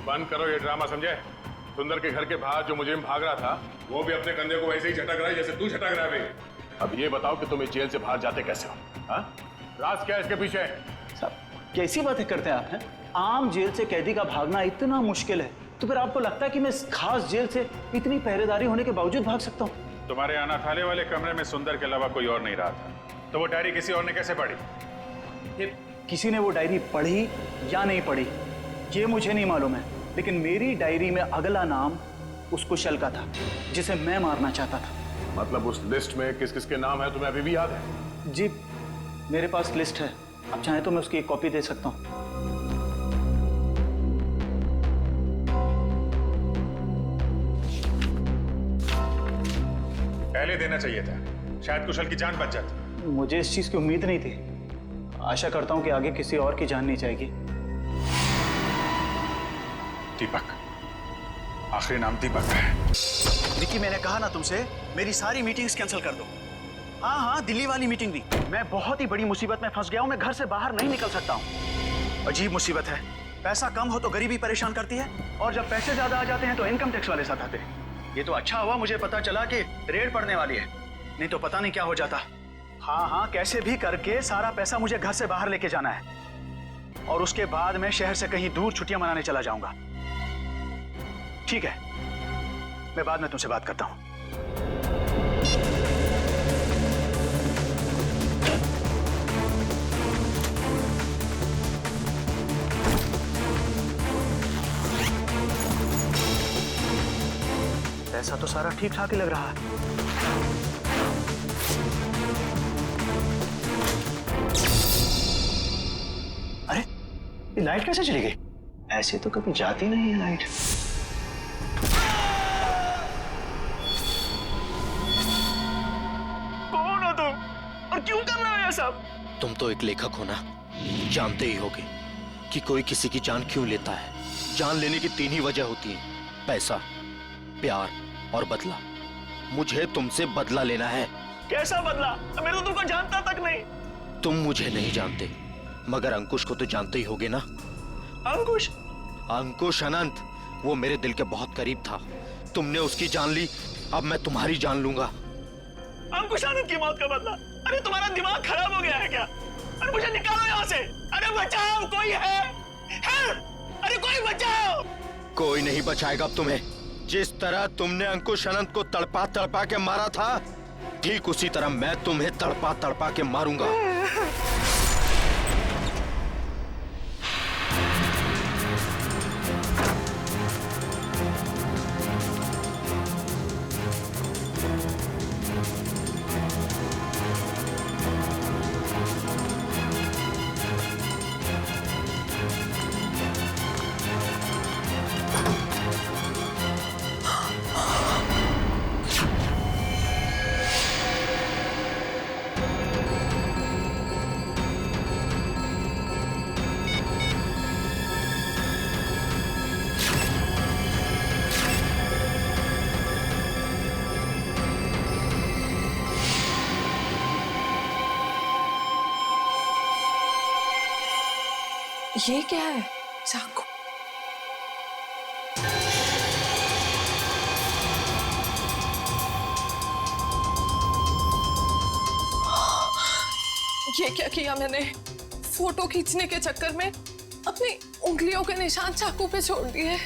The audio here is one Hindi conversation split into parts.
बंद करो ये ड्रामा, समझे? सुंदर के घर के बाहर जो मुजरिम भाग रहा था वो भी अपने कंधे को वैसे ही झटक रहा है जैसे तू झटक रहा है। अब ये बताओ कि तुम इस जेल से बाहर जाते कैसे हो? हाँ, राज क्या है इसके पीछे? साहब कैसी बातें करते हैं आप हैं? आम जेल से कैदी का भागना इतना मुश्किल है तो फिर आपको लगता है कि मैं इस खास जेल से इतनी पहरेदारी होने के बावजूद भाग सकता हूँ? तुम्हारे अनाथालय वाले कमरे में सुंदर के अलावा कोई और नहीं रहा था, तो वो डायरी किसी और ने कैसे पढ़ी? किसी ने वो डायरी पढ़ी या नहीं पढ़ी ये मुझे नहीं मालूम है, लेकिन मेरी डायरी में अगला नाम उस कुशल का था जिसे मैं मारना चाहता था। मतलब उस लिस्ट में किस किस के नाम है तुम्हें अभी भी याद है? जी मेरे पास लिस्ट है, आप चाहें तो मैं उसकी एक कॉपी दे सकता हूँ। पहले देना चाहिए था, शायद कुशल की जान बच जाती। मुझे इस चीज की उम्मीद नहीं थी। आशा करता हूँ कि आगे किसी और की जान नहीं जाएगी। दीपक, आखिरी नाम दीपक है। विकी मैंने कहा ना तुमसे, मेरी सारी मीटिंग्स कैंसिल कर दो। हाँ, दिल्ली वाली मीटिंग भी। मैं बहुत ही बड़ी मुसीबत में फंस गया हूँ, मैं घर से बाहर नहीं निकल सकता हूँ। अजीब मुसीबत है, पैसा कम हो तो गरीबी परेशान करती है और जब पैसे ज्यादा आ जाते हैं तो इनकम टैक्स वाले साथ आते हैं। ये तो अच्छा हुआ मुझे पता चला कि रेड पड़ने वाली है, नहीं तो पता नहीं क्या हो जाता। हाँ, कैसे भी करके सारा पैसा मुझे घर से बाहर लेके जाना है और उसके बाद मैं शहर से कहीं दूर छुट्टियां मनाने चला जाऊंगा। ठीक है, मैं बाद में तुमसे बात करता हूं। पैसा तो सारा ठीक ठाक ही लग रहा है। अरे ये लाइट कैसे चली गई? ऐसे तो कभी जाती नहीं है लाइट। कौन हो तुम और क्यों कर रहे हो ये सब? तुम तो एक लेखक हो ना, जानते ही होगे कि कोई किसी की जान क्यों लेता है। जान लेने की 3 ही वजह होती है, पैसा, प्यार और बदला। मुझे तुमसे बदला लेना है। कैसा बदला? मैं तो तुमको जानता तक नहीं। तुम मुझे नहीं जानते, मगर अंकुश को तो जानते ही होगे ना। अंकुश? अंकुश अनंत, वो मेरे दिल के बहुत करीब था। तुमने उसकी जान ली, अब मैं तुम्हारी जान लूंगा। अंकुश आनंद की मौत का बदला? अरे तुम्हारा दिमाग खराब हो गया है क्या? अरे मुझे निकालो यहाँ से। अरे बचाओ, कोई है? अरे कोई बचाओ। कोई नहीं बचाएगा अब तुम्हें। जिस तरह तुमने अंकुश अनंत को तड़पा तड़पा के मारा था, ठीक उसी तरह मैं तुम्हें तड़पा तड़पा के मारूंगा। ये क्या है? चाकू? ये क्या किया मैंने? फोटो खींचने के चक्कर में अपनी उंगलियों के निशान चाकू पे छोड़ दिए।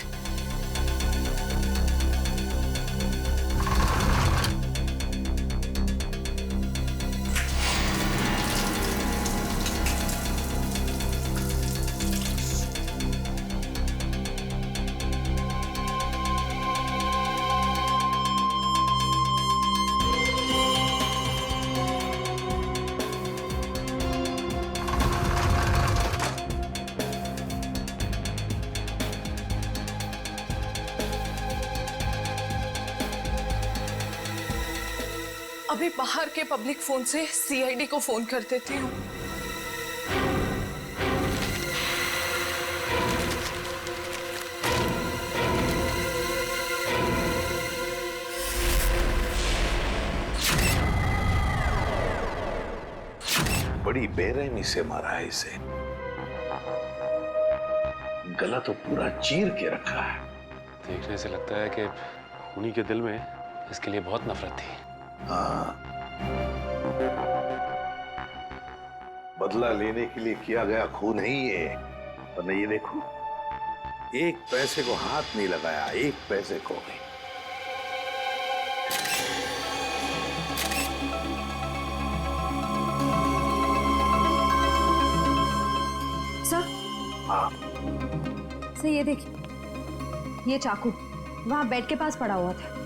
अभी बाहर के पब्लिक फोन से सीआईडी को फोन कर देती हूँ। बड़ी बेरहमी से मारा है इसे। गला तो पूरा चीर के रखा है। देखने से लगता है कि खूनी के दिल में इसके लिए बहुत नफरत थी। हाँ, बदला लेने के लिए किया गया खून है ये। वरना ये देखो, एक पैसे को हाथ नहीं लगाया, एक पैसे को भी। सर, हाँ, सर ये देखिए, ये चाकू वहां बेड के पास पड़ा हुआ था।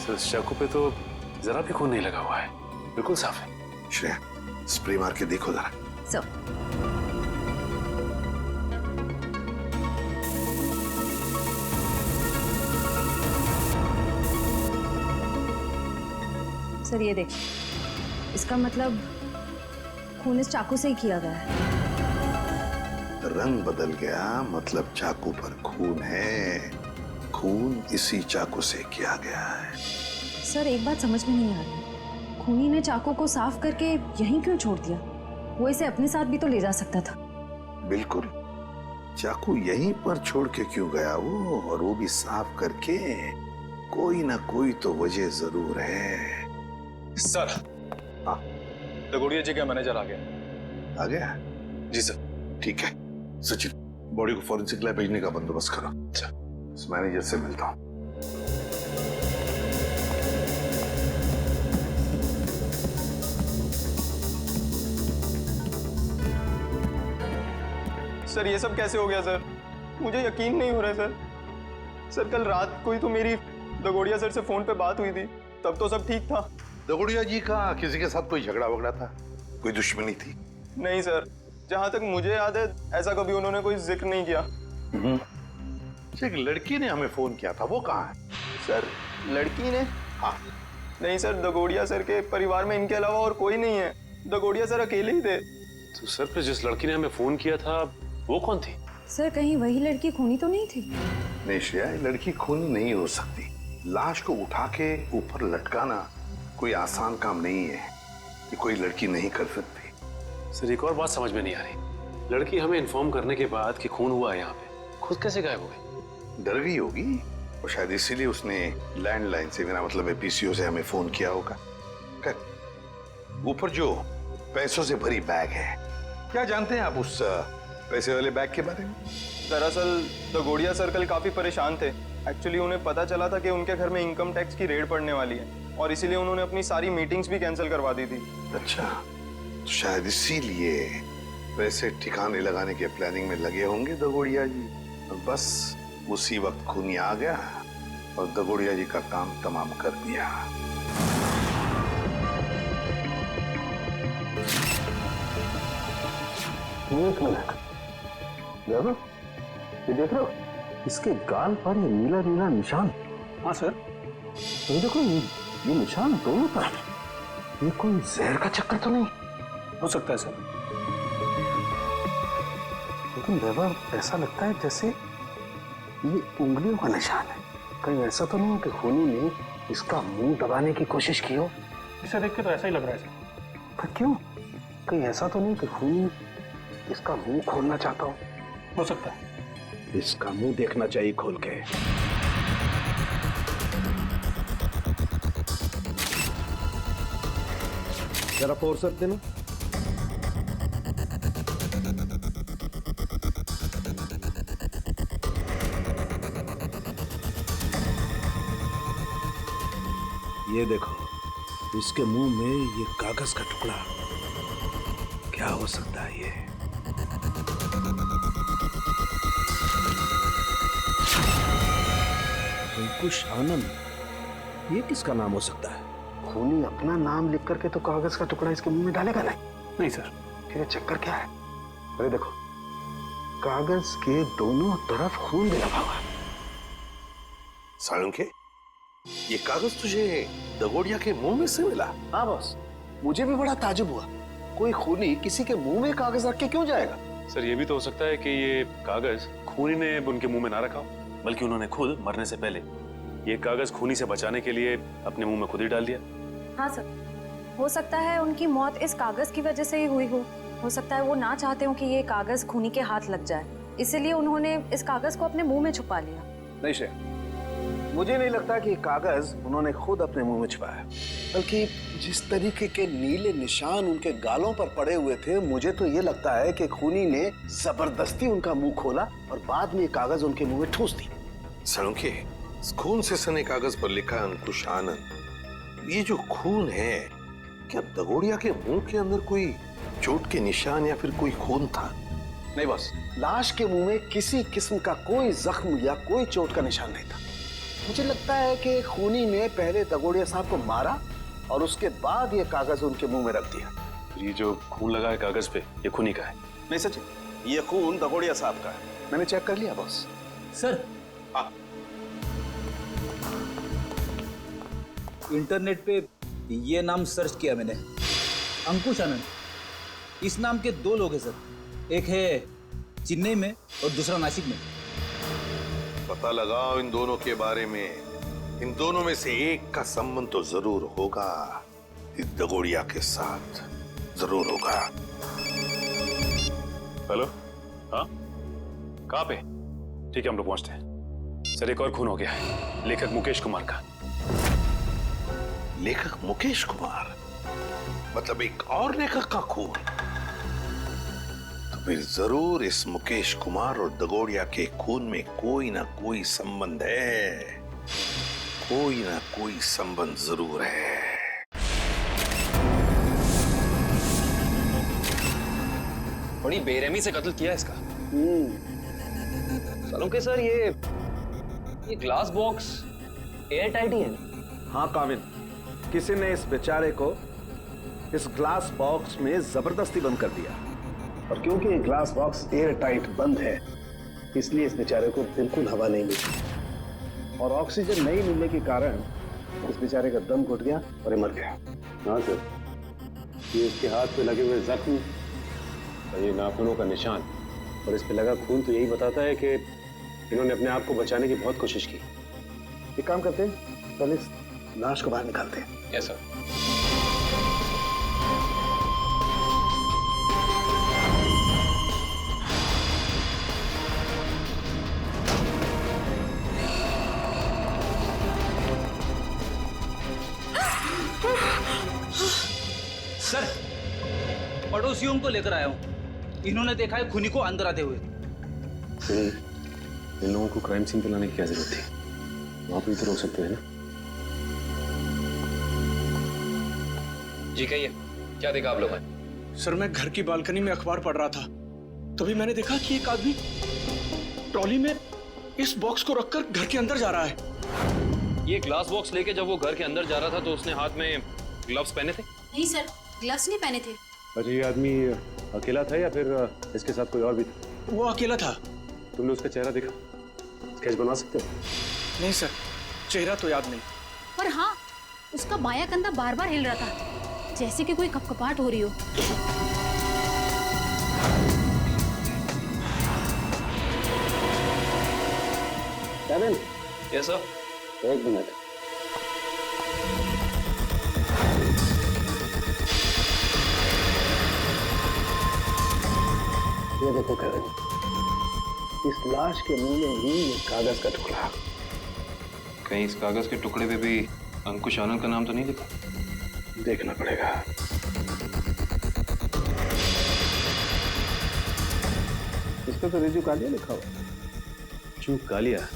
सर इस चाकू पे तो जरा भी खून नहीं लगा हुआ है, बिल्कुल साफ है। श्रेया, स्प्रे मार के देखो जरा। सर, सर ये देखिए, इसका मतलब खून इस चाकू से ही किया गया है। रंग बदल गया, मतलब चाकू पर खून है। खून इसी चाकू से किया गया है। सर एक बात समझ में नहीं आ रही, खूनी ने चाकू को साफ करके यहीं क्यों छोड़ दिया? वो इसे अपने साथ भी तो ले जा सकता था। बिल्कुल, चाकू यहीं पर छोड़ के क्यों गया वो, और वो भी साफ करके? कोई ना कोई तो वजह जरूर है। सर, हाँ, दगोड़िया जी का मैनेजर आ गया। आ गया? जी सर। ठीक है सचिन, बॉडी को फॉरेंसिक लैब भेजने का बंदोबस्त करो। अच्छा, इस मैनेजर से मिलता हूँ। सर ये सब कैसे हो गया सर? मुझे यकीन नहीं हो रहा है सर। सर कल रात को ही तो मेरी दगोड़िया सर से फोन पे बात हुई थी, तब तो सब ठीक था। दगोड़िया जी का किसी के साथ कोई झगड़ा वगड़ा था? कोई दुश्मनी थी? नहीं सर, जहां तक मुझे याद है ऐसा कभी उन्होंने कोई जिक्र नहीं किया। एक लड़की ने हमें फोन किया था, वो कहाँ है? सर लड़की ने? हाँ। नहीं सर, दगोड़िया सर के परिवार में इनके अलावा और कोई नहीं है। दगोड़िया सर अकेले ही थे। तो सर फिर जिस लड़की ने हमें फोन किया था वो कौन थी? सर कहीं वही लड़की खूनी तो नहीं थी? नहीं श्रेया, ये लड़की खूनी नहीं हो सकती। लाश को उठा के ऊपर लटकाना कोई आसान काम नहीं है, कि कोई लड़की नहीं कर सकती। सर एक और बात समझ में नहीं आ रही, लड़की हमें इन्फॉर्म करने के बाद कि खून हुआ है यहाँ पे, खुद कैसे गायब हो गई? डर गई होगी, और शायद इसीलिए उसने लैंडलाइन से, मेरा मतलब है पीसीओ से, हमें फोन किया होगा। ऊपर जो पैसों से भरी बैग है, क्या जानते हैं आप उस पैसे वाले बैग के बारे में? दरअसल दगोड़िया सर कल काफी परेशान थे। एक्चुअली उन्हें पता चला था कि उनके घर में इनकम टैक्स की रेड पड़ने वाली है, और इसीलिए उन्होंने अपनी सारी मीटिंग्स भी कैंसिल करवा दी थी। अच्छा, तो शायद इसीलिए पैसे ठिकाने लगाने के प्लानिंग में लगे होंगे दगोड़िया जी। और बस उसी वक्त खूनी आ गया और दगोड़िया जी का काम तमाम कर दिया। एक मिनट, ये देख रहे हो, इसके गाल पर ये नीला नीला निशान। हाँ सर। तो देखो, ये निशान दोनों तरफ। ये कोई जहर का चक्कर तो नहीं? हो सकता है सर, लेकिन वैभव ऐसा लगता है जैसे ये उंगलियों का निशान है। कहीं ऐसा तो नहीं कि खूनी ने इसका मुंह दबाने की कोशिश की हो? इसे देख के तो ऐसा ही लग रहा है सर। पर क्यों? कहीं ऐसा तो नहीं कि खूनी इसका मुंह खोलना चाहता हो सकता है। इसका मुंह देखना चाहिए खोल के। जरा फोर्स देना। ये देखो, इसके मुंह में ये कागज का टुकड़ा, क्या हो सकता है ये? अंकुश आनंद, ये किसका नाम हो सकता है? खूनी अपना नाम लिख करके तो कागज का टुकड़ा इसके मुंह में डालेगा नहीं। नहीं सर। फिर चक्कर क्या है? अरे देखो, कागज के दोनों तरफ खून भी लगा हुआ है। साळुंखे, ये कागज तुझे दगोड़िया के मुंह में से मिला? हाँ बॉस, मुझे भी बड़ा ताजुब हुआ। कोई खूनी किसी के मुंह में कागज रख के क्यों जाएगा? सर ये भी तो हो सकता है कि ये कागज खूनी ने उनके मुंह में ना रखा हो, बल्कि उन्होंने खुद मरने से पहले ये कागज खूनी से बचाने के लिए अपने मुंह में खुद ही डाल दिया। हाँ सर, हो सकता है उनकी मौत इस कागज की वजह से ही हुई हो सकता है वो ना चाहते हो कि ये कागज खूनी के हाथ लग जाए। इसलिए उन्होंने इस कागज को अपने मुंह में छुपा लिया। नहीं शे, मुझे नहीं लगता कि कागज उन्होंने खुद अपने मुंह में छुपाया, बल्कि जिस तरीके के नीले निशान उनके गालों पर पड़े हुए थे, मुझे तो ये लगता है कि खूनी ने जबरदस्ती उनका मुंह खोला और बाद में ये कागज उनके मुंह में ठूस दी। सड़के खून से सने कागज पर लिखा है अंकुश आनंद। ये जो खून है, क्या दगोड़िया के मुंह के अंदर कोई चोट के निशान या फिर कोई खून था? नहीं बॉस, लाश के मुंह में किसी किस्म का कोई जख्म या कोई चोट का निशान नहीं था। मुझे लगता है कि खूनी ने पहले दगोड़िया साहब को मारा और उसके बाद ये कागज उनके मुंह में रख दिया। ये जो खून लगा है कागज पे, ये खूनी का है? नहीं सचिन, ये खून दगोड़िया साहब का है। मैंने चेक कर लिया बॉस। सर, इंटरनेट पे ये नाम सर्च किया मैंने, अंकुश आनंद। इस नाम के 2 लोग हैं सर, एक है चेन्नई में और दूसरा नासिक में। पता लगाओ इन दोनों के बारे में। इन दोनों में से एक का संबंध तो जरूर होगा, इस दगोड़िया के साथ जरूर होगा। हेलो, हाँ, कहाँ पे? ठीक है, हम लोग पहुंचते हैं। सर, एक और खून हो गया है, लेखक मुकेश कुमार का। लेखक मुकेश कुमार? मतलब एक और लेखक का खून? तो फिर जरूर इस मुकेश कुमार और दगोड़िया के खून में कोई ना कोई संबंध है, कोई ना कोई संबंध जरूर है। बड़ी बेरहमी से कत्ल किया इसका। सलोंके सर, ये ग्लास बॉक्स एयर टाइट ही है? हाँ काविन, किसी ने इस बेचारे को इस ग्लास बॉक्स में जबरदस्ती बंद कर दिया, और क्योंकि ये ग्लास बॉक्स एयर टाइट बंद है, इसलिए इस बेचारे को बिल्कुल हवा नहीं मिली, और ऑक्सीजन नहीं मिलने के कारण इस बेचारे का दम घुट गया और ये मर गया। हाँ सर, ये इसके हाथ पे लगे हुए जख्म और ये नाखूनों का निशान और इस पे लगा खून तो यही बताता है कि इन्होंने अपने आप को बचाने की बहुत कोशिश की। एक काम करते हैं, पहले इस लाश को बाहर निकालते हैं। Yes sir. सर, पड़ोसियों को लेकर आया हूँ, इन्होंने देखा है खूनी को अंदर आते हुए। इन लोगों को क्राइम सीन पे लाने की क्या जरूरत थी? वहां पर तो रोक सकते हैं ना? जी कहिए, क्या देखा आप लोगों ने? सर, मैं घर की बालकनी में अखबार पढ़ रहा था, तभी मैंने देखा कि एक आदमी ट्रॉली में इस बॉक्स को रखकर घर के अंदर जा रहा है। ये ग्लास बॉक्स लेके जब वो घर के अंदर जा रहा था तो उसने हाथ में ग्लव्स पहने थे? नहीं सर, ग्लव्स नहीं पहने थे। अच्छा, ये आदमी अकेला था या फिर इसके साथ कोई और भी था? वो अकेला था। तुमने उसका चेहरा देखा? स्केच बना सकते हो? नहीं सर, चेहरा तो याद नहीं। पर हाँ, उसका बायां कंधा बार बार हिल रहा था, जैसे कि कोई कपकपाहट हो रही हो। Kevin, yes sir. एक मिनट। ये देखो केविन, इस लाश के मुंह में ही ये कागज का टुकड़ा। कहीं इस कागज के टुकड़े पे भी अंकुश आनंद का नाम तो नहीं लिखा? देखना पड़ेगा। इस पे तो रिजू कालिया लिखा हुआ। रिजू कालिया?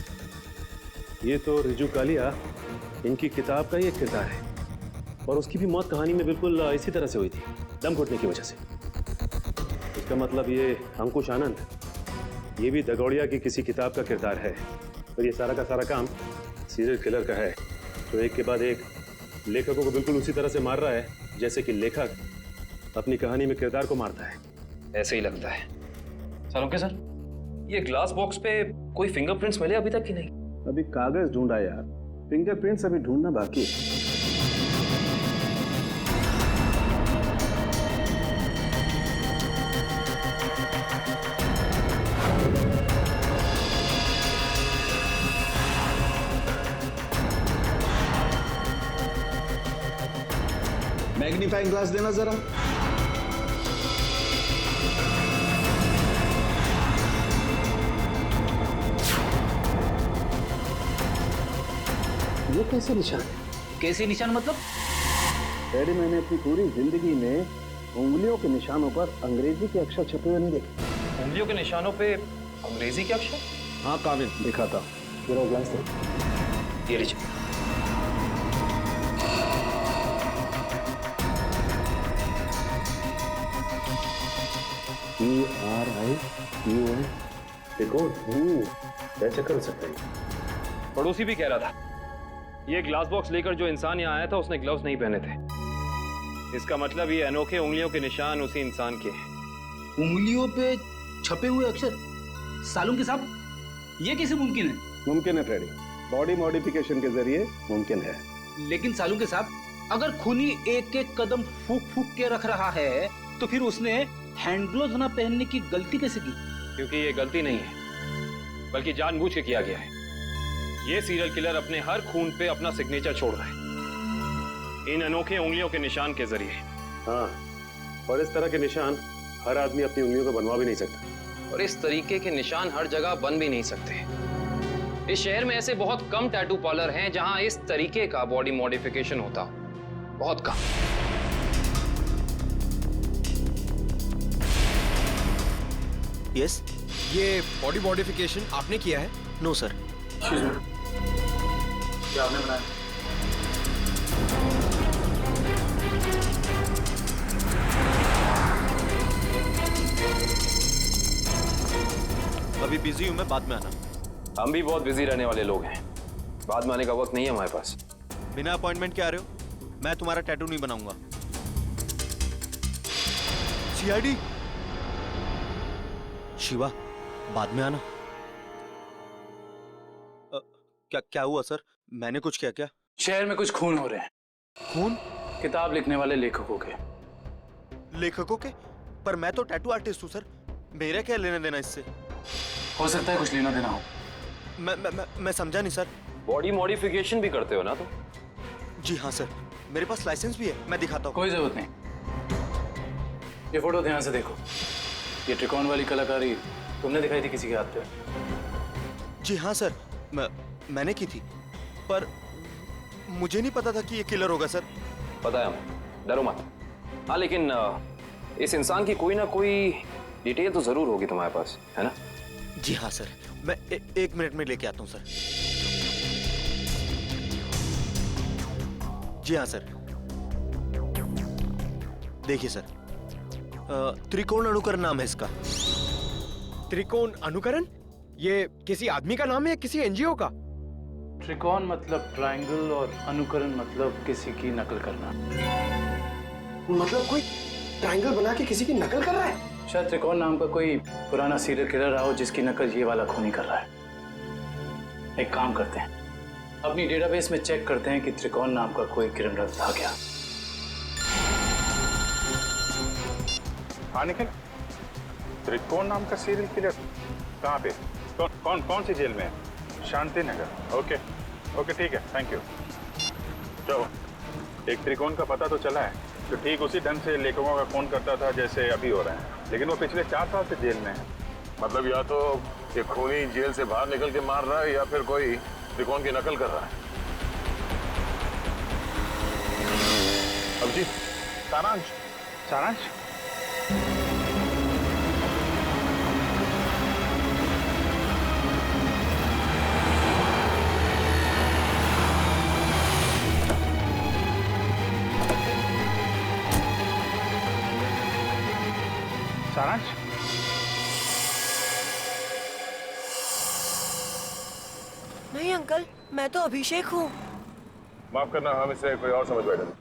ये तो रिजू कालिया इनकी किताब का ही एक किरदार है, और उसकी भी मौत कहानी में बिल्कुल इसी तरह से हुई थी, दम घुटने की वजह से। इसका मतलब ये अंकुश आनंद, ये भी दगोड़िया की किसी किताब का किरदार है, और ये सारा का सारा काम सीरियल किलर का है, तो एक के बाद एक लेखकों को बिल्कुल उसी तरह से मार रहा है जैसे कि लेखक अपनी कहानी में किरदार को मारता है। ऐसे ही लगता है। सलोंके सर, ये ग्लास बॉक्स पे कोई फिंगरप्रिंट्स मिले अभी तक कि नहीं? अभी कागज ढूंढा यार, फिंगरप्रिंट्स अभी ढूंढना बाकी है। मैग्नीफाइंग ग्लास देना जरा। ये कैसे निशान है? कैसे निशान मतलब? डैडी, मैंने अपनी पूरी जिंदगी में उंगलियों के निशानों पर अंग्रेजी के अक्षर छपे हुए नहीं देखे। उंगलियों के निशानों पे अंग्रेजी के अक्षर? हाँ काबिल, दिखाता हूँ। जरा ग्लास दे। ये लीजिए। ERIQN देखो, कैसे कर सकते हैं? पड़ोसी भी कह रहा था ये ग्लास बॉक्स लेकर जो इंसान यहाँ आया था उसने ग्लव्स नहीं पहने थे। इसका मतलब ये अनोखे उंगलियों के निशान उसी इंसान के हैं। उंगलियों पे छपे हुए अक्षर? सालूम के साहब, ये कैसे मुमकिन है? मुमकिन है फ्रेडी, बॉडी मॉडिफिकेशन के जरिए मुमकिन है। लेकिन सालूम के साहब, अगर खूनी एक एक कदम फूक फूक के रख रहा है तो फिर उसने हैंड ग्लोव्स न पहनने की गलती कैसे की? क्योंकि ये गलती नहीं है, बल्कि जानबूझ के किया गया है। ये सीरियल किलर अपने हर खून पे अपना सिग्नेचर छोड़ रहा है, इन अनोखे उंगलियों के निशान के जरिए। हाँ, और इस तरह के निशान हर आदमी अपनी उंगलियों को बनवा भी नहीं सकता। और इस तरीके के निशान हर जगह बन भी नहीं सकते। इस शहर में ऐसे बहुत कम टैटू पार्लर हैं जहां इस तरीके का बॉडी मॉडिफिकेशन होता, बहुत कम। यस, ये बॉडी मॉडिफिकेशन आपने किया है? No sir. क्या आपने बनाया? अभी बिजी हूं मैं, बाद में आना। हम भी बहुत बिजी रहने वाले लोग हैं, बाद में आने का वक्त नहीं है हमारे पास। बिना अपॉइंटमेंट के आ रहे हो? मैं तुम्हारा टैटू नहीं बनाऊंगा। सीआईडी शिवा, बाद में आना। क्या हुआ सर? मैंने कुछ किया क्या? शहर में कुछ खून हो रहे हैं। खून? किताब लिखने वाले लेखकों के। लेखकों के? पर मैं तो टैटू आर्टिस्ट हूँ सर, मेरा क्या लेना देना इससे? हो सकता है कुछ लेना देना हो। मैं समझा नहीं सर। बॉडी मॉडिफिकेशन भी करते हो ना तुम? जी हाँ सर, मेरे पास लाइसेंस भी है, मैं दिखाता हूँ। कोई जरूरत नहीं। ये फोटो ध्यान से देखो। ये त्रिकोण वाली कलाकारी तुमने दिखाई थी किसी के हाथ पे? जी हाँ सर, मैंने की थी, पर मुझे नहीं पता था कि ये किलर होगा सर। पता है हमें, डरो मत। हाँ, लेकिन इस इंसान की कोई ना कोई डिटेल तो जरूर होगी तुम्हारे पास, है ना? जी हाँ सर, मैं 1 मिनट में लेके आता हूँ सर। जी हाँ सर, देखिए सर, त्रिकोण अनुकरण नाम है इसका। त्रिकोण अनुकरण? ये किसी आदमी का नाम है या किसी एनजीओ का? त्रिकोण मतलब ट्रायंगल और अनुकरण मतलब किसी की नकल करना। मतलब कोई ट्रायंगल बना के किसी की नकल कर रहा है? शायद त्रिकोण नाम का कोई पुराना सीरियल किलर रहा हो जिसकी नकल ये वाला खूनी कर रहा है। एक काम करते हैं, अपनी डेटाबेस में चेक करते हैं कि त्रिकोण नाम का कोई क्रिमिनल था क्या। हाँ निखिल, त्रिकोण नाम का सीरियल किलर कहाँ पे? कौन सी जेल में है? शांति नगर। ओके ठीक है, थैंक यू। चलो, एक त्रिकोण का पता तो चला है, तो ठीक उसी ढंग से लेखकों का खून करता था जैसे अभी हो रहा है, लेकिन वो पिछले 4 साल से जेल में है। मतलब या तो ये खूनी जेल से बाहर निकल के मार रहा है या फिर कोई त्रिकोण की नकल कर रहा है। अब जी, सारांश। नहीं अंकल, मैं तो अभिषेक हूँ। माफ करना, हम इसे कोई और समझ बैठे थे।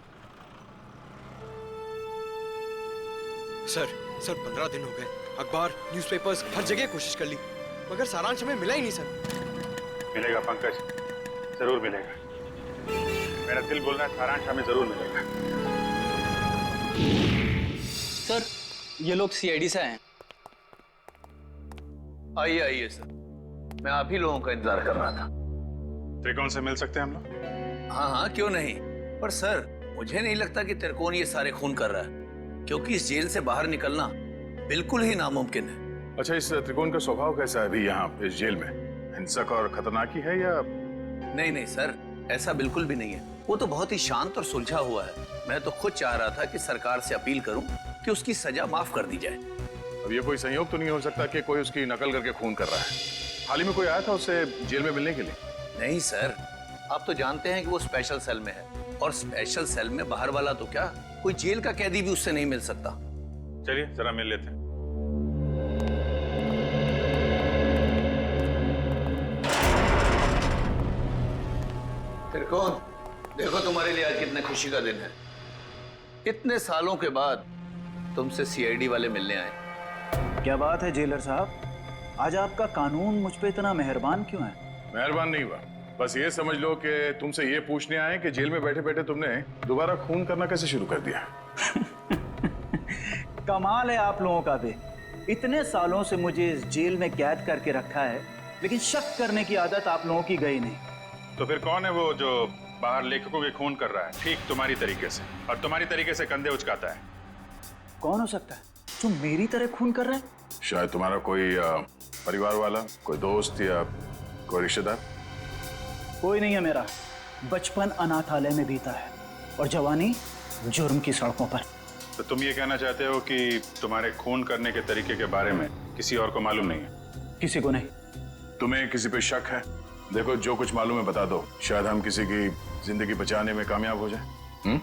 सर 15 दिन हो गए, अखबार, न्यूज़पेपर्स, हर जगह कोशिश कर ली, मगर सारांश हमें मिला ही नहीं सर। मिलेगा पंकज, जरूर मिलेगा। मेरा दिल बोल रहा है सारांश हमें जरूर मिलेगा। सर, ये लोग सीआईडी से आए हैं। आइए सर, मैं आप ही लोगों का इंतजार कर रहा था। त्रिकोण से मिल सकते हैं हम लोग? हाँ, क्यों नहीं। पर सर, मुझे नहीं लगता कि त्रिकोण ये सारे खून कर रहा है, क्योंकि इस जेल से बाहर निकलना बिल्कुल ही नामुमकिन है। अच्छा, इस त्रिकोण का स्वभाव कैसा है अभी यहाँ इस जेल में? हिंसक और खतरनाक ही है या? नहीं सर, ऐसा बिल्कुल भी नहीं है। वो तो बहुत ही शांत और सुलझा हुआ है। मैं तो खुद चाह रहा था कि सरकार से अपील करूं कि उसकी सजा माफ कर दी जाए। अब ये कोई संयोग तो नहीं हो सकता कि कोई उसकी नकल करके खून कर रहा है? हाल ही में कोई आया था उससे जेल में मिलने के लिए? नहीं सर, आप तो जानते हैं कि वो स्पेशल सेल में है, और स्पेशल सेल में बाहर वाला तो क्या, कोई जेल का कैदी भी उससे नहीं मिल सकता। चलिए जरा मिल लेते हैं। त्रिकोण, देखो तुम्हारे लिए आज कितने खुशी का दिन है। इतने सालों के बाद तुमसे सीआईडी वाले मिलने आए। क्या बात है जेलर साहब, आज आपका कानून मुझ पे इतना मेहरबान क्यों है? मेहरबान नहीं हुआ, बस ये समझ लो कि तुमसे ये पूछने आए कि जेल में बैठे बैठे तुमने दोबारा खून करना कैसे शुरू कर दिया? कमाल है आप लोगों का भी। इतने सालों से मुझे इस जेल में कैद करके रखा है, लेकिन शक करने की आदत आप लोगों की गई नहीं। तो फिर कौन है वो जो बाहर लेखकों के खून कर रहा है ठीक तुम्हारी तरीके से, और तुम्हारी तरीके से कंधे उचकाता है? कौन हो सकता है जो मेरी तरह खून कर रहा है? शायद तुम्हारा कोई परिवार वाला, कोई दोस्त या कोई रिश्तेदार। कोई नहीं है मेरा। बचपन अनाथालय में बीता है और जवानी जुर्म की सड़कों पर। तो तुम ये कहना चाहते हो कि तुम्हारे खून करने के तरीके के बारे में किसी और को मालूम नहीं है? किसी को नहीं। तुम्हें किसी पे शक है? देखो, जो कुछ मालूम है बता दो, शायद हम किसी की जिंदगी बचाने में कामयाब हो जाए।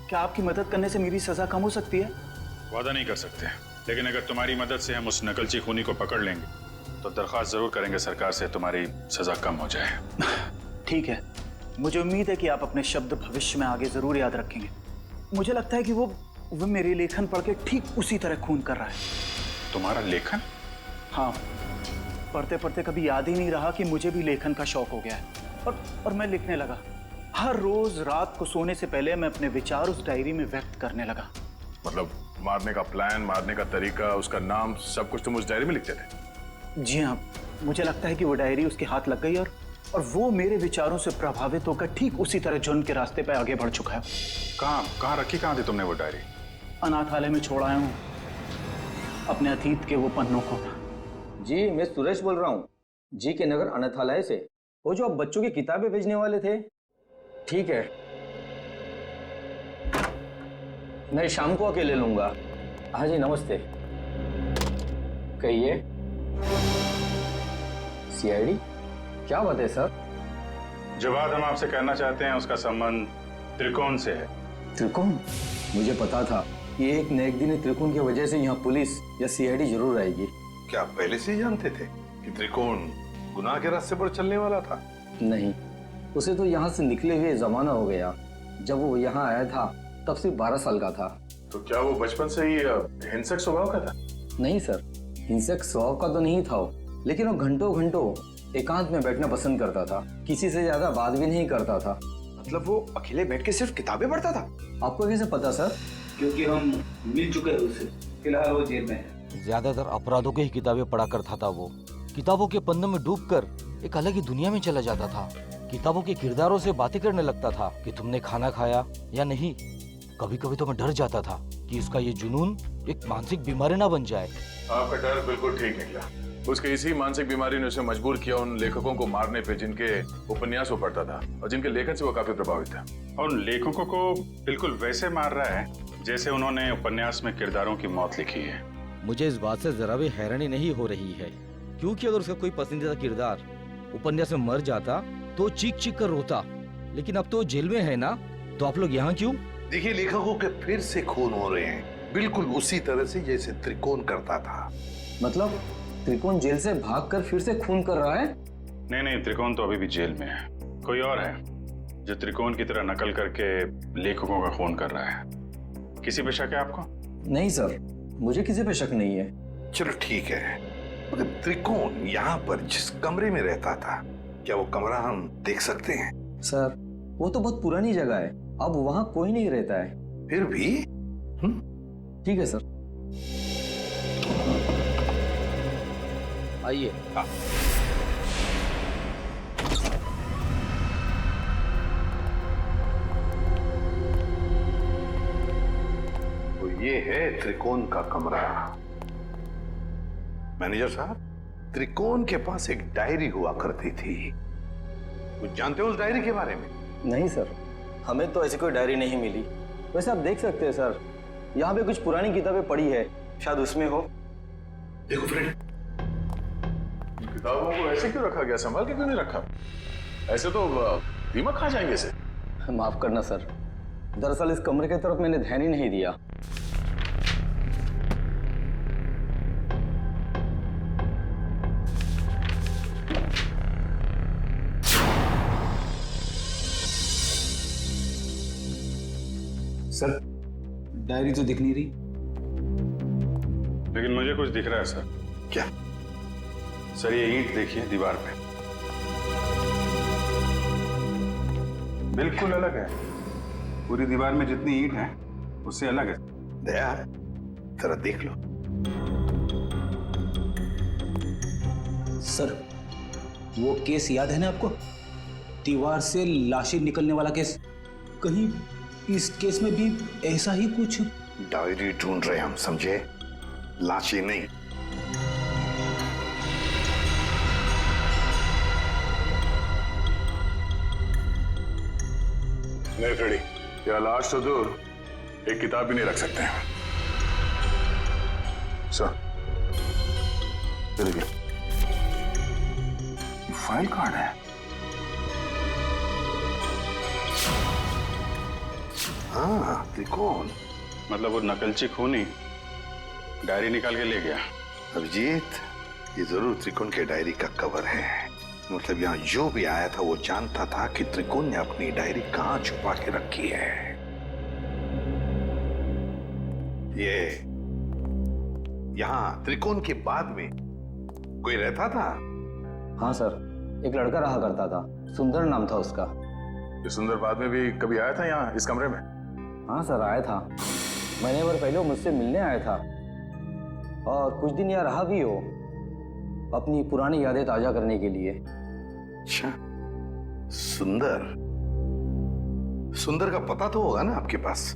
क्या आपकी मदद करने से मेरी सजा कम हो सकती है? वादा नहीं कर सकते, लेकिन अगर तुम्हारी मदद से हम उस नकलची खूनी को पकड़ लेंगे तो दरख्वास्त जरूर करेंगे सरकार से तुम्हारी सजा कम हो जाए। ठीक है, मुझे उम्मीद है कि आप अपने शब्द भविष्य में आगे जरूर याद रखेंगे। मुझे लगता है कि वो मेरे लेखन पढ़ के ठीक उसी तरह खून कर रहा है। तुम्हारा लेखन? हाँ, पढ़ते पढ़ते कभी याद ही नहीं रहा कि मुझे भी लेखन का शौक हो गया है, और मैं लिखने लगा। हर रोज रात को सोने से पहले मैं अपने विचार उस डायरी में व्यक्त करने लगा। मतलब मारने का प्लान, मारने का तरीका, उसका नाम, सब कुछ तुम उस डायरी में लिखते थे? जी हाँ, मुझे लगता है कि वो डायरी उसके हाथ लग गई और वो मेरे विचारों से प्रभावित होकर ठीक उसी तरह जुर्म के रास्ते पर आगे बढ़ चुका है। कहाँ रखी, कहाँ थी तुमने वो डायरी? अनाथालय में छोड़ आया हूँ अपने अतीत के वो पन्नों को। जी, मैं सुरेश बोल रहा हूँ, जी के नगर अनाथालय से। वो जो आप बच्चों की किताबें भेजने वाले थे। ठीक है, मैं शाम को आके ले लूंगा। हाँ जी, नमस्ते। कहिए। सीआईडी? क्या बात है सर? जो बात हम आपसे करना चाहते हैं उसका संबंध त्रिकोण से है। त्रिकोण? मुझे पता था कि एक न एक दिन त्रिकोण की वजह से यहाँ पुलिस या सीआईडी जरूर आएगी। क्या आप पहले से ही जानते थे कि त्रिकोण गुनाह के रास्ते पर चलने वाला था? नहीं, उसे तो यहाँ से निकले हुए जमाना हो गया। जब वो यहाँ आया था तब सिर्फ 12 साल का था। तो क्या वो बचपन से ही हिंसक स्वभाव का था? नहीं सर, हिंसक स्वभाव का तो नहीं था वो, लेकिन वो घंटों घंटों एकांत में बैठना पसंद करता था। किसी से ज्यादा बात भी नहीं करता था। मतलब वो अकेले बैठ के सिर्फ किताबें पढ़ता था? आपको कैसे पता सर? क्योंकि हम मिल चुके हैं उससे। फिलहाल वो जेल में है। ज्यादातर अपराधों की ही किताबें पढ़ा करता था वो। किताबों के पन्नों में डूबकर एक अलग ही दुनिया में चला जाता था। किताबों के किरदारों से बातें करने लगता था कि तुमने खाना खाया या नहीं। कभी कभी तो मैं डर जाता था कि इसका ये जुनून एक मानसिक बीमारी ना बन जाए। आपका डर बिल्कुल ठीक निकला। उसके इसी मानसिक बीमारी ने उसे मजबूर किया उन लेखकों को मारने पे जिनके उपन्यास वो पढ़ता था और जिनके लेखन से वो काफी प्रभावित था। और उन लेखकों को बिल्कुल वैसे मार रहा है जैसे उन्होंने उपन्यास में किरदारों की मौत लिखी है। मुझे इस बात से जरा भी हैरानी नहीं हो रही है, क्योंकि अगर उसका कोई पसंदीदा किरदार उपन्यास में मर जाता तो चीख चीख कर रोता, लेकिन अब तो जेल में है ना, तो आप लोग यहाँ क्यों? देखिए, लेखकों के फिर से खून हो रहे हैं, बिल्कुल उसी तरह से जैसे त्रिकोण करता था। मतलब त्रिकोण जेल से भागकर फिर से खून कर रहा है? नहीं, त्रिकोण तो अभी भी जेल में है। कोई और है जो त्रिकोण की तरह नकल करके लेखकों का खून कर रहा है। किसी पे शक है आपको? नहीं सर, मुझे किसी पे शक नहीं है। चलो ठीक है, मगर त्रिकोण यहाँ पर जिस कमरे में रहता था, क्या वो कमरा हम देख सकते हैं? सर, वो तो बहुत पुरानी जगह है, अब वहाँ कोई नहीं रहता है। फिर भी ठीक है सर, आइए। तो ये है त्रिकोण का कमरा। मैनेजर साहब, त्रिकोण के पास एक डायरी हुआ करती थी। कुछ जानते हो उस डायरी के बारे में? नहीं सर, हमें तो ऐसी कोई डायरी नहीं मिली। वैसे आप देख सकते हैं सर, यहाँ पे कुछ पुरानी किताबें पड़ी है, शायद उसमें हो। देखो फ्रेंड, किताबों को ऐसे क्यों रखा गया, संभाल के क्यों नहीं रखा? ऐसे तो दीमक खा जाएंगे इसे। माफ करना सर, दरअसल इस कमरे की तरफ मैंने ध्यान ही नहीं दिया। सर, डायरी तो दिख नहीं रही। लेकिन मुझे कुछ दिख रहा है सर। क्या? सर ये ईंट देखिए दीवार पे, बिल्कुल अलग है। पूरी दीवार में जितनी ईंट है उससे अलग है। दया, जरा देख लो। सर, वो केस याद है ना आपको? दीवार से लाशें निकलने वाला केस। कहीं इस केस में भी ऐसा ही कुछ? डायरी ढूंढ रहे हम, समझे? लाशें नहीं। नहीं फ्रेडी, या लाश तो दूर, एक किताब भी नहीं रख सकते हैं। सर, देखिए, फाइल कार्ड है। हाँ, त्रिकोण। मतलब वो नकलची खूनी डायरी निकाल के ले गया। अभिजीत, ये जरूर त्रिकोण के डायरी का कवर है। मतलब यहाँ जो भी आया था वो जानता था कि त्रिकोण ने अपनी डायरी कहाँ छुपा के रखी है। ये यहाँ त्रिकोण के बाद में कोई रहता था? हाँ सर, एक लड़का रहा करता था, सुंदर नाम था उसका। ये सुंदर बाद में भी कभी आया था यहाँ इस कमरे में? हाँ सर, आया था। महीने भर पहले वो मुझसे मिलने आया था और कुछ दिन यहाँ रहा भी हो, अपनी पुरानी यादें ताजा करने के लिए। अच्छा, सुंदर। सुंदर का पता तो होगा ना आपके पास?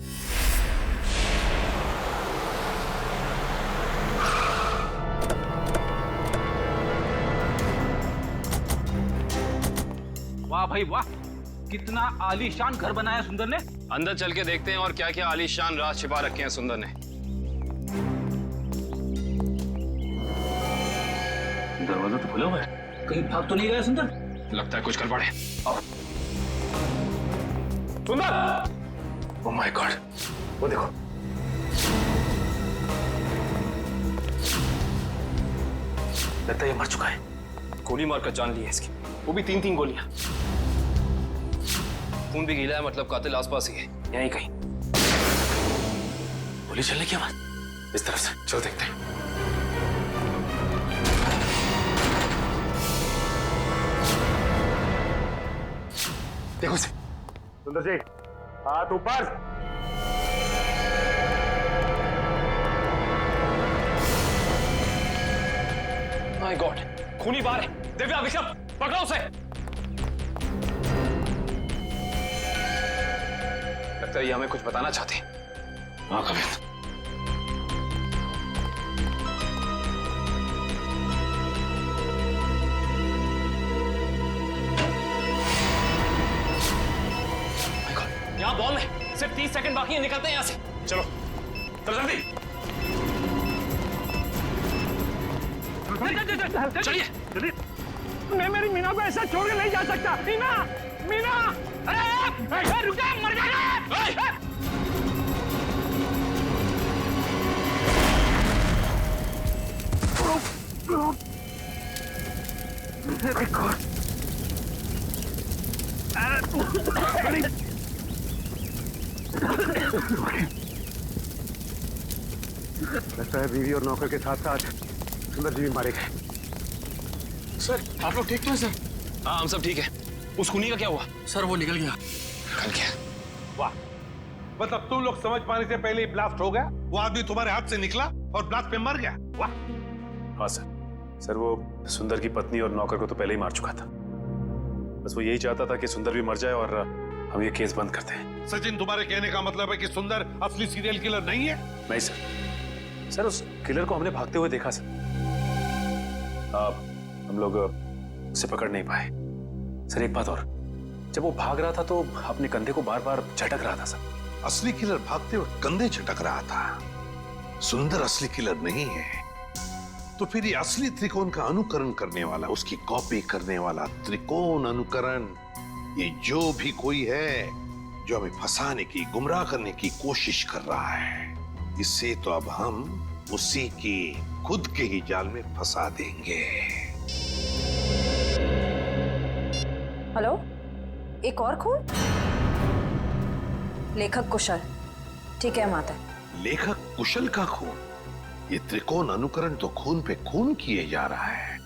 वाह भाई वाह, कितना आलीशान घर बनाया सुंदर ने। अंदर चल के देखते हैं और क्या क्या आलीशान राज छिपा रखे हैं सुंदर ने। दरवाजा तो खुला हुआ है, कहीं भाग तो नहीं गया सुंदर? लगता है कुछ गड़बड़ है। सुंदर! ओह माय गॉड, वो देखो। लगता है ये मर चुका है। गोली मारकर जान ली है इसकी, वो भी 3-3 गोलियां। खून भी गीला है, मतलब कातिल आसपास ही है, यहीं कहीं। गोली चलने की आवाज इस तरफ से, चलो देखते हैं। देखो से। सुंदर जी, हाथ ऊपर। माय गॉड, खूनी बाहर है। दिव्या, विषम, पकड़ो उसे। लगता है ये हमें कुछ बताना चाहते हैं। हाँ कवित, यहाँ बॉल है, सिर्फ 30 सेकंड बाकी है, निकलते हैं यहाँ से। चलो चलो जल्दी चलिए। मैं मेरी मीना को ऐसा छोड़ के नहीं जा सकता। मीना, मीना, अरे रुक जा, मर जाएगा। लगता है बीवी और नौकर के साथ साथ सुंदर जी भी मारे गए। सर, आप लोग ठीक तो हैं सर? हाँ, हम सब ठीक है। उस खूनी का क्या हुआ? सर, वो निकल गया। निकल गया? वाह, मतलब तुम लोग समझ पाने से पहले ही ब्लास्ट हो गया। वो आदमी तुम्हारे हाथ से निकला और ब्लास्ट में मर गया। वाह। हाँ सर, वो सुंदर की पत्नी और नौकर को तो पहले ही मार चुका था। बस वो यही चाहता था कि सुंदर भी मर जाए और हम ये केस बंद करते हैं। सचिन, तुम्हारे कहने का मतलब है कि सुंदर असली सीरियल किलर नहीं है? नहीं सर, उस किलर को हमने भागते हुए देखा सर। हम लोग उसे पकड़ नहीं पाए। सर एक बात और, जब वो भाग रहा था तो अपने कंधे को बार बार झटक रहा था सर। असली किलर भागते वक्त कंधे झटक रहा था। सुंदर असली किलर नहीं है। तो फिर ये असली त्रिकोण का अनुकरण करने वाला, उसकी कॉपी करने वाला त्रिकोण अनुकरण, ये जो भी कोई है जो हमें फंसाने की, गुमराह करने की कोशिश कर रहा है, इससे तो अब हम उसी की खुद के ही जाल में फंसा देंगे। हेलो, एक और खून? लेखक कुशल। ठीक है माता। लेखक कुशल का खून? ये त्रिकोण अनुकरण तो खून पे खून किए जा रहा है।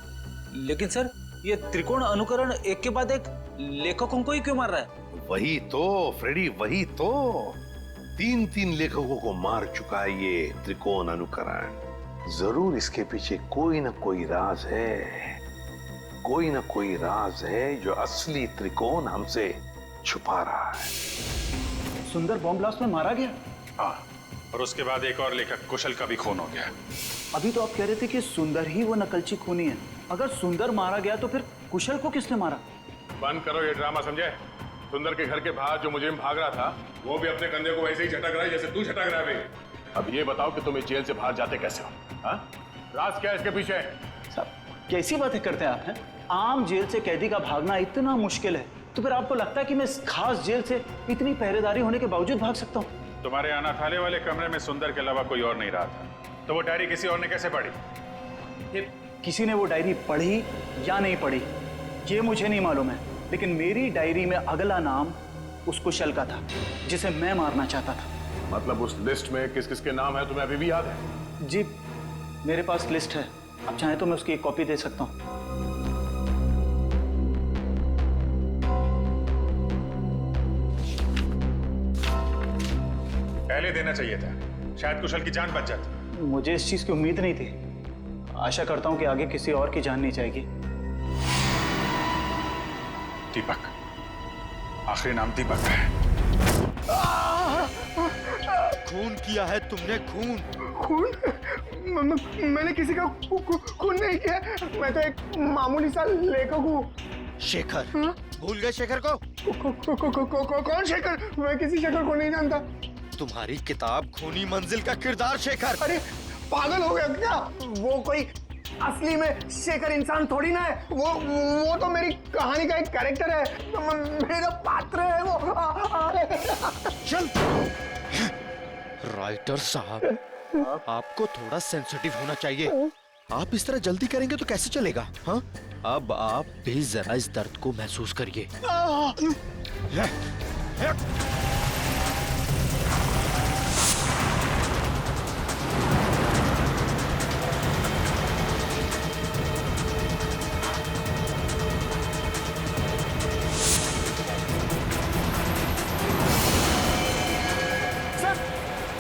लेकिन सर, ये त्रिकोण अनुकरण एक के बाद एक लेखकों को ही क्यों मार रहा है? वही तो फ्रेडी, वही तो 3 लेखकों को मार चुका है ये त्रिकोण अनुकरण। जरूर इसके पीछे कोई ना कोई राज है, कोई ना कोई राज है जो असली त्रिकोण हमसे छुपा रहा है। सुंदर बॉम्ब ब्लास्ट में मारा गया? हाँ, और उसके बाद एक और लेखक कुशल का भी खून हो गया। अभी तो आप कह रहे थे कि सुंदर ही वो नकलची खूनी है। अगर सुंदर मारा गया तो फिर कुशल को किसने मारा? बंद करो ये ड्रामा, समझे? सुंदर के घर के बाहर जो मुजरिम भाग रहा था, वो भी अपने कंधे को वैसे ही झटक रहा है जैसे तू झटक रहा है। अब ये बताओ कि तुम इस जेल से बाहर जाते कैसे हो? हाँ? राज क्या है इसके पीछे? साहब, कैसी बातें करते हैं आप? हैं? आम जेल से कैदी का भागना इतना मुश्किल है, तो फिर आपको लगता है कि मैं इस खास जेल से इतनी पहरेदारी होने के बावजूद भाग सकता हूँ? तुम्हारे अनाथालय वाले कमरे में सुंदर के अलावा कोई और नहीं रहा था, तो वो डायरी किसी और ने कैसे पढ़ी? किसी ने वो डायरी पढ़ी या नहीं पढ़ी ये मुझे नहीं मालूम है, लेकिन मेरी डायरी में अगला नाम उस कुशल का था जिसे मैं मारना चाहता था। मतलब उस लिस्ट में किस किस के नाम है तुम्हें अभी भी याद है? जी, मेरे पास लिस्ट है। आप चाहें तो मैं उसकी एक कॉपी दे सकता हूँ। पहले देना चाहिए था, शायद कुशल की जान बच जाती। मुझे इस चीज की उम्मीद नहीं थी। आशा करता हूं कि आगे किसी और की जान नहीं जाएगी। दीपक, आखिरी नाम दीपक है। खून किया है तुमने, खून। मैंने किसी का खून नहीं किया। मैं तो एक मामूली सा लेखक हूँ। शेखर? भूल गए शेखर को? कौन शेखर? मैं किसी शेखर को नहीं जानता। तुम्हारी किताब खूनी मंजिल का किरदार शेखर। अरे पागल हो गया क्या? वो कोई असली में शेखर इंसान थोड़ी ना है। वो तो मेरी कहानी का एक कैरेक्टर है, मेरा पात्र है वो। चल राइटर साहब, आपको थोड़ा सेंसिटिव होना चाहिए। आप इस तरह जल्दी करेंगे तो कैसे चलेगा? हाँ, अब आप भी जरा इस दर्द को महसूस करिए।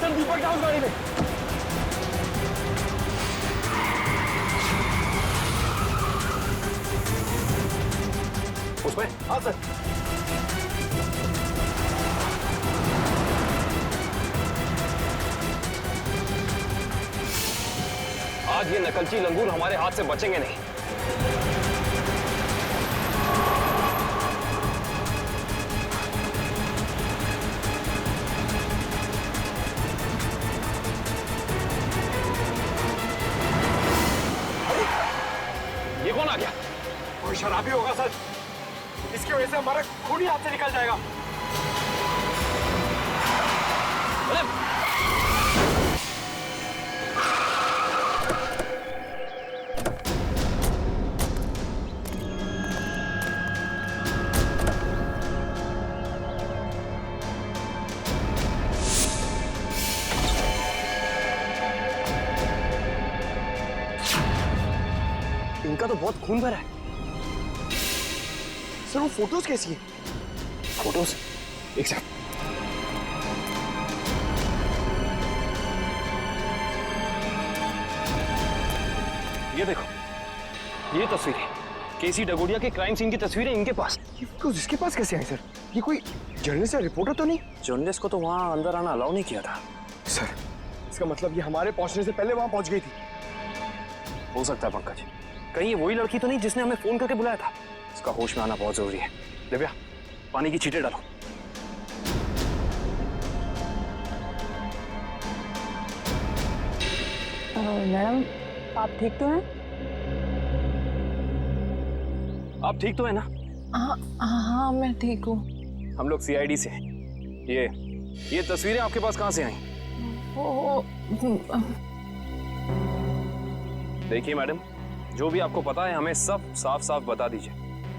सर दीपक डाउन गाड़ी में। उसमें? हाँ सर। आज ये नकलची लंगूर हमारे हाथ से बचेंगे नहीं। ये कौन आ गया? कोई शराबी होगा सर, इसकी वजह से हमारा खून ही हाथ से निकल जाएगा। इनका तो बहुत खून भरा है। सर वो फोटोज कैसी है? फोटोज? एक सेकंड। ये देखो, ये तस्वीरें केसी डगोडिया के क्राइम सीन की तस्वीरें इनके पास। ये फोटोज इसके पास कैसे आई सर? ये कोई जर्नलिस्ट या रिपोर्टर तो नहीं? जर्नलिस्ट को तो वहां अंदर आना अलाउ नहीं किया था। सर इसका मतलब ये हमारे पहुंचने से पहले वहां पहुंच गई थी। हो सकता है पंकज, कहीं ये वही लड़की तो नहीं जिसने हमें फोन करके बुलाया था? इसका होश में आना बहुत जरूरी है। दिव्या, पानी की छींटे डालो। मैडम, आप ठीक तो हैं? आप ठीक तो है ना? हाँ मैं ठीक हूँ। हम लोग सीआईडी से हैं। ये तस्वीरें आपके पास कहाँ से आई? देखिए मैडम, जो भी आपको पता है हमें सब साफ साफ बता दीजिए,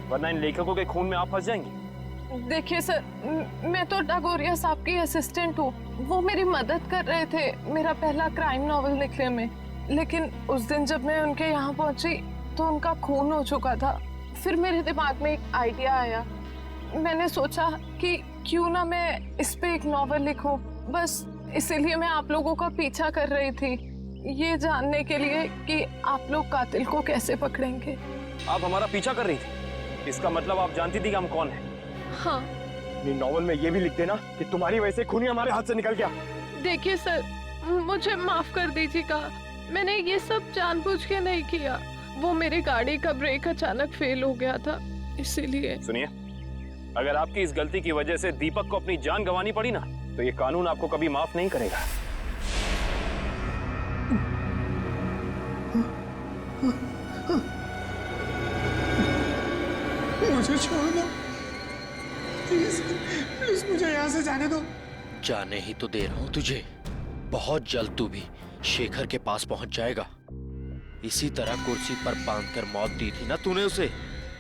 वरना इन लेखकों के खून में आप फंस जाएंगे। देखिए सर, मैं तो डागोरिया साहब की असिस्टेंट हूँ। वो मेरी मदद कर रहे थे मेरा पहला क्राइम नॉवेल लिखने में, लेकिन उस दिन जब मैं उनके यहाँ पहुंची तो उनका खून हो चुका था। फिर मेरे दिमाग में एक आइडिया आया। मैंने सोचा कि क्यों ना मैं इस पे एक नॉवेल लिखूं। बस इसीलिए मैं आप लोगों का पीछा कर रही थी, ये जानने के लिए कि आप लोग कातिल को कैसे पकड़ेंगे। आप हमारा पीछा कर रही थी, इसका मतलब आप जानती थी कि हम कौन हैं। हाँ। नॉवल में ये भी लिख देना कि तुम्हारी वजह से खूनी हमारे हाथ से निकल गया। देखिए सर, मुझे माफ कर दीजिएगा, मैंने ये सब जानबूझ के नहीं किया। वो मेरी गाड़ी का ब्रेक अचानक फेल हो गया था, इसीलिए। सुनिए, अगर आपकी इस गलती की वजह से दीपक को अपनी जान गंवानी पड़ी ना, तो ये कानून आपको कभी माफ नहीं करेगा। मुझे छोड़ दो प्लीज, प्लीज मुझे यहाँ से जाने दो। जाने ही तो दे रहा हूं तुझे। बहुत जल्द तू भी शेखर के पास पहुंच जाएगा। इसी तरह कुर्सी पर बांधकर मौत दी थी ना तूने उसे,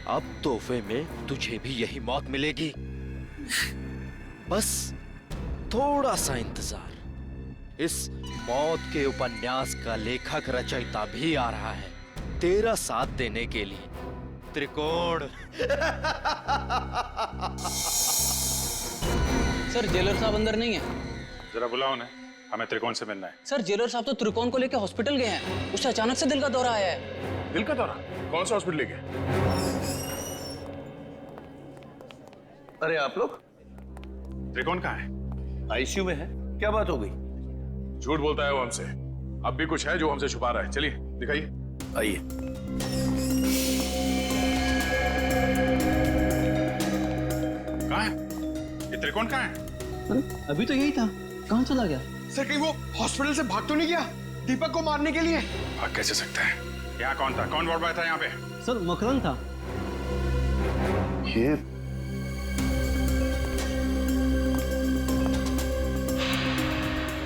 अब तोहफे में तुझे भी यही मौत मिलेगी। बस थोड़ा सा इंतजार। इस मौत के उपन्यास का लेखक रचयिता भी आ रहा है तेरा साथ देने के लिए। त्रिकोण। सर, जेलर साहब अंदर नहीं है। जरा बुलाओ उन्हें, हमें त्रिकोण से मिलना है। सर, जेलर साहब तो त्रिकोण को लेकर हॉस्पिटल गए हैं। उसे अचानक से दिल का दौरा आया है। दिल का दौरा? कौन सा हॉस्पिटल लेके? अरे आप लोग? त्रिकोण कहाँ है? आईसीयू में है। क्या बात हो गई? झूठ बोलता है वो हमसे। अब भी कुछ है जो हमसे छुपा रहा है। चलिए दिखाइए। आइए। कहाँ है ये त्रिकोण? कहाँ है? अभी तो यही था, कहाँ चला गया? सर, कहीं वो हॉस्पिटल से भाग तो नहीं गया दीपक को मारने के लिए? भाग कैसे सकता है? यहाँ कौन था? कौन वार्ड बॉय था यहाँ पे? सर, मकरंद था। ये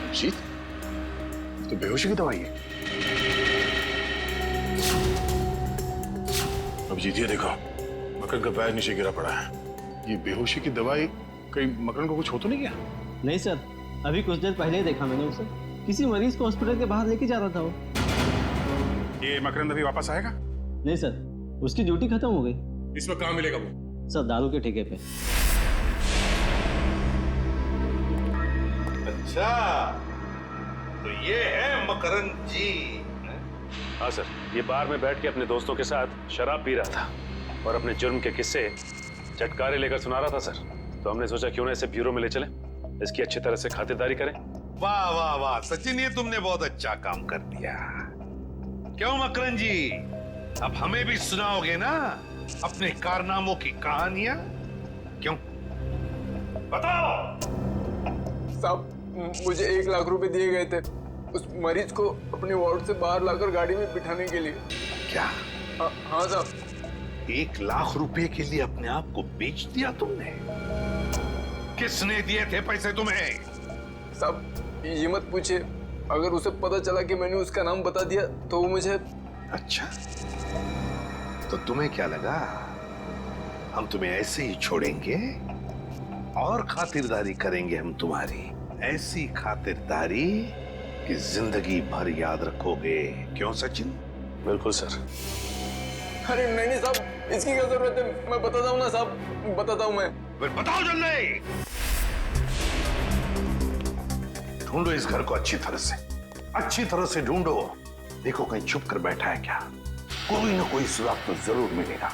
अभिजीत, तो बेहोशी की दवाई है। अभिजीत ये देखो, मकरंद का पैर नीचे गिरा पड़ा है। ये बेहोशी की दवाई कहीं मकरंद को कुछ हो तो नहीं गया? नहीं सर, अभी कुछ देर पहले ही देखा मैंने उसे। किसी मरीज को हॉस्पिटल के बाहर लेके जा रहा था वो। ये मकरंद अभी वापस आएगा? नहीं सर, उसकी ड्यूटी खत्म हो गई। इसमें कहाँ मिलेगा वो? सर, दारू के ठेके पे। अच्छा, तो ये है मकरंद जी। हाँ सर, ये बार में बैठ के अपने दोस्तों के साथ शराब पी रहा था और अपने जुर्म के किस्से चटकारे लेकर सुना रहा था सर। तो हमने सोचा क्यों ना इसे ब्यूरो में ले चलें, इसकी अच्छी तरह से खातिरदारी करें। वाह वाह वाह सचिन, ये तुमने बहुत अच्छा काम कर दिया। क्यों मकरंद जी, अब हमें भी सुनाओगे ना अपने कारनामों की कहानियां? क्यों, बताओ। साहब, मुझे 1 लाख रुपए दिए गए थे उस मरीज को अपने वार्ड से बाहर लाकर गाड़ी में बिठाने के लिए। क्या? हाँ साहब। 1 लाख रुपए के लिए अपने आप को बेच दिया तुमने? किसने दिए थे पैसे तुम्हें? साहब, ये मत पूछिए। अगर उसे पता चला कि मैंने उसका नाम बता दिया तो वो मुझे। अच्छा, तो तुम्हें क्या लगा हम तुम्हें ऐसे ही छोड़ेंगे? और खातिरदारी करेंगे हम तुम्हारी, ऐसी खातिरदारी कि जिंदगी भर याद रखोगे। क्यों सचिन? बिल्कुल सर। अरे नहीं साहब, इसकी क्या जरूरत है? मैं बताता हूँ ना साहब, बताता हूँ मैं। फिर बताओ जल्दी। ढूंढो इस घर को अच्छी तरह से ढूंढो। देखो कहीं छुप कर बैठा है क्या? कोई ना कोई सुराग तो जरूर मिलेगा।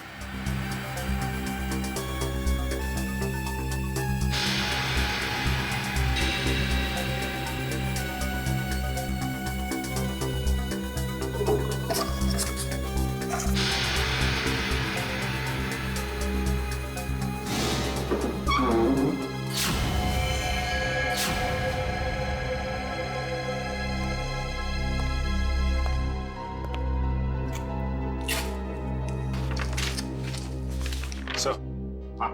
सर, हाँ,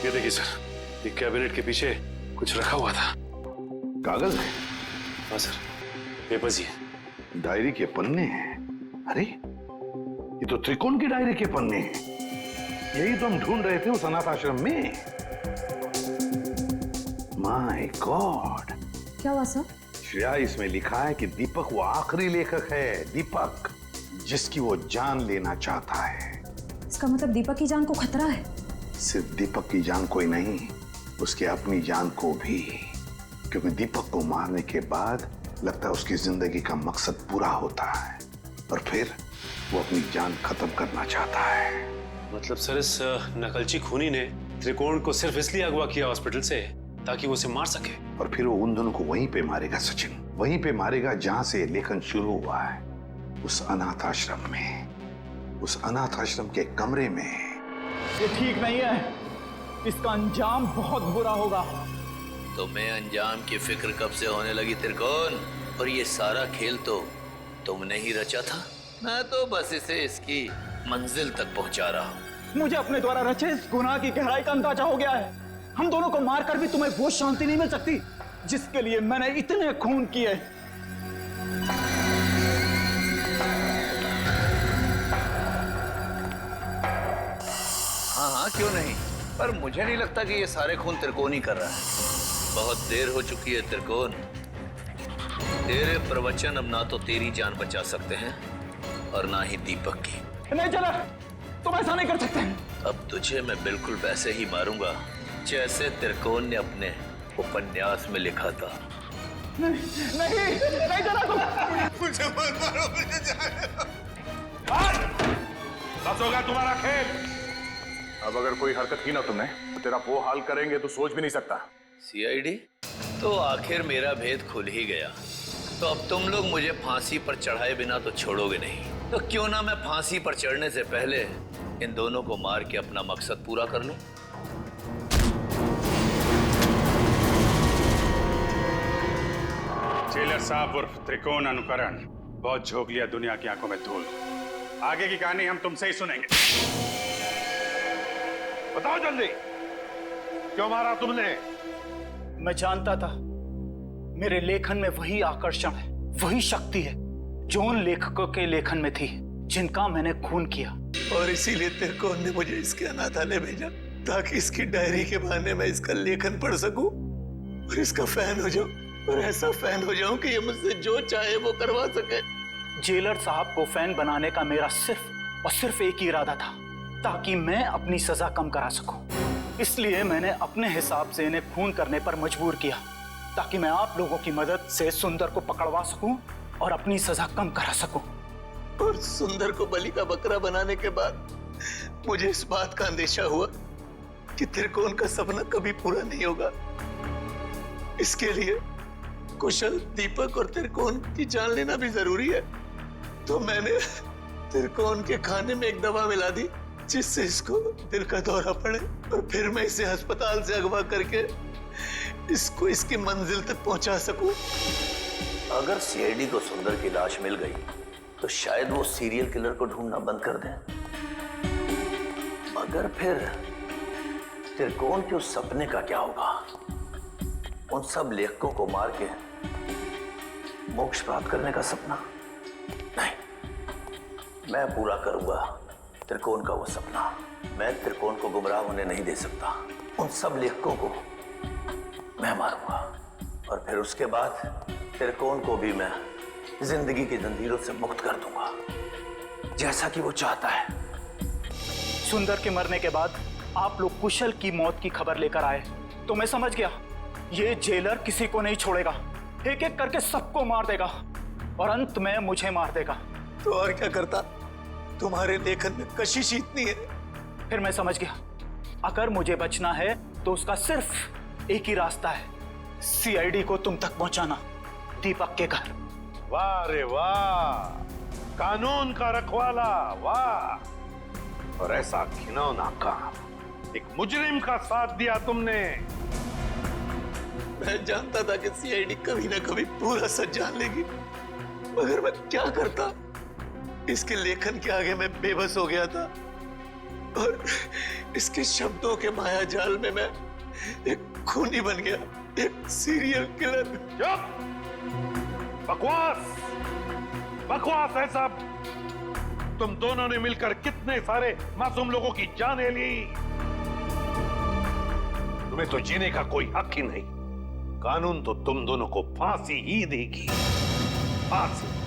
ये देखिए सर, ये कैबिनेट के पीछे कुछ रखा हुआ था। कागज है? हाँ सर, पेपर्स ही है। डायरी के पन्ने हैं? अरे ये तो त्रिकोण की डायरी के पन्ने हैं। यही तो हम ढूंढ रहे थे उस अनाथ आश्रम में। My God! क्या हुआ सर? श्रेया, इसमें लिखा है कि दीपक वो आखिरी लेखक है, दीपक जिसकी वो जान लेना चाहता है। इसका मतलब दीपक की जान को खतरा है? सिर्फ दीपक की जान को ही नहीं, उसके अपनी जान को भी, क्योंकि दीपक को मारने के बाद लगता है उसकी जिंदगी का मकसद पूरा होता है और फिर वो अपनी जान खत्म करना चाहता है। मतलब सर, इस नकलची खूनी ने त्रिकोण को सिर्फ इसलिए अगवा किया हॉस्पिटल से ताकि वो उसे मार सके, और फिर वो उन दोनों को वहीं पे मारेगा सचिन, वहीं पे मारेगा जहां से लेखन शुरू हुआ है, उस अनाथ आश्रम में, उस अनाथ आश्रम के कमरे में। ये ठीक नहीं है, इसका अंजाम बहुत बुरा होगा। तुम्हें अंजाम की फिक्र कब से होने लगी त्रिकोण? और ये सारा खेल तो तुमने ही रचा था। मैं तो बस इसे इसकी मंजिल तक पहुंचा रहा हूँ। मुझे अपने द्वारा रचे इस गुनाह की गहराई का अंदाजा हो गया है। हम दोनों को मारकर भी तुम्हें वो शांति नहीं मिल सकती जिसके लिए मैंने इतने खून किए। हाँ हाँ, क्यों नहीं, पर मुझे नहीं लगता कि ये सारे खून त्रिकोण ही कर रहा है। बहुत देर हो चुकी है त्रिकोण। तेरे प्रवचन अब ना तो तेरी जान बचा सकते हैं और ना ही दीपक की। नहीं चला, तुम ऐसा नहीं कर सकते। अब तुझे मैं बिल्कुल वैसे ही मारूंगा जैसे त्रिकोण ने अपने उपन्यास में लिखा था। नहीं चला, तुम मुझे मत मारो, मुझे जाने दो। बस होगा तुम्हारा खेल। अब अगर कोई हरकत की ना तुमने तो तेरा वो हाल करेंगे तो सोच भी नहीं सकता। सीआईडी, तो आखिर मेरा भेद खुल ही गया। तो अब तुम लोग मुझे फांसी पर चढ़ाए बिना तो छोड़ोगे नहीं। तो क्यों ना मैं फांसी पर चढ़ने से पहले इन दोनों को मार के अपना मकसद पूरा कर लूं। जेलर साहब उर्फ त्रिकोण अनुकरण बहुत झोंक लिया दुनिया की आंखों में धूल। आगे की कहानी हम तुमसे ही सुनेंगे। बताओ जल्दी, क्यों मारा तुमने? मैं जानता था मेरे लेखन में वही आकर्षण है, वही शक्ति है जो उन लेखकों के लेखन में थी जिनका मैंने खून किया। और इसीलिए त्रिकोण ने मुझे इसके अनाथालय भेजा ताकि इसकी डायरी के बहाने मैं इसका लेखन पढ़ सकूं और इसका फैन हो जाऊं, और ऐसा फैन हो जाऊं कि ये मुझसे जो चाहे वो करवा सके। जेलर साहब को फैन बनाने का मेरा सिर्फ और सिर्फ एक ही इरादा था, ताकि मैं अपनी सजा कम करा सकूं। इसलिए मैंने अपने हिसाब से इन्हें खून करने पर मजबूर किया ताकि मैं आप लोगों की मदद से सुंदर को पकड़वा सकूं और अपनी सजा कम करा सकूं। और सुंदर को बलि का बकरा बनाने के बाद मुझे इस बात का अंदेशा हुआ कि त्रिकोण का सपना कभी पूरा नहीं होगा। इसके लिए कुशल, दीपक और त्रिकोण की जान लेना भी जरूरी है। तो मैंने त्रिकोण के खाने में एक दवा मिला दी जिससे इसको दिल का दौरा पड़े, और फिर मैं इसे अस्पताल से अगवा करके इसको इसकी मंजिल तक पहुंचा सकूं। अगर सीआईडी को सुंदर की लाश मिल गई तो शायद वो सीरियल किलर को ढूंढना बंद कर दें। मगर फिर त्रिकोण के उस सपने का क्या होगा? उन सब लेखकों को मार के मोक्ष प्राप्त करने का सपना? नहीं, मैं पूरा करूंगा त्रिकोण का वो सपना। मैं त्रिकोण को गुमराह होने नहीं दे सकता। उन सब लेखकों को मैं मारूंगा और फिर उसके बाद त्रिकोण को भी मैं जिंदगी की जंजीरों से मुक्त कर दूंगा, जैसा कि वो चाहता है। सुंदर के मरने के बाद आप लोग कुशल की मौत की खबर लेकर आए तो मैं समझ गया ये जेलर किसी को नहीं छोड़ेगा, एक एक करके सबको मार देगा और अंत में मुझे मार देगा। तो और क्या करता? तुम्हारे लेखन में कशिश इतनी है। फिर मैं समझ गया अगर मुझे बचना है तो उसका सिर्फ एक ही रास्ता है, सीआईडी को तुम तक पहुंचाना, दीपक के घर। वाह रे वाह, कानून का रखवाला, वाह। और ऐसा घिनौना काम एक मुजरिम का साथ दिया तुमने। मैं जानता था कि सीआईडी कभी ना कभी पूरा सच जान लेगी, मगर मैं क्या करता? इसके लेखन के आगे मैं बेबस हो गया था। और इसके शब्दों के माया जाल में मैं एक खूनी बन गया, एक सीरियल किलर। चुप! बकवास, बकवास है सब। तुम दोनों ने मिलकर कितने सारे मासूम लोगों की जानें ली। तुम्हें तो जीने का कोई हक ही नहीं। कानून तो तुम दोनों को फांसी ही देगी, फांसी।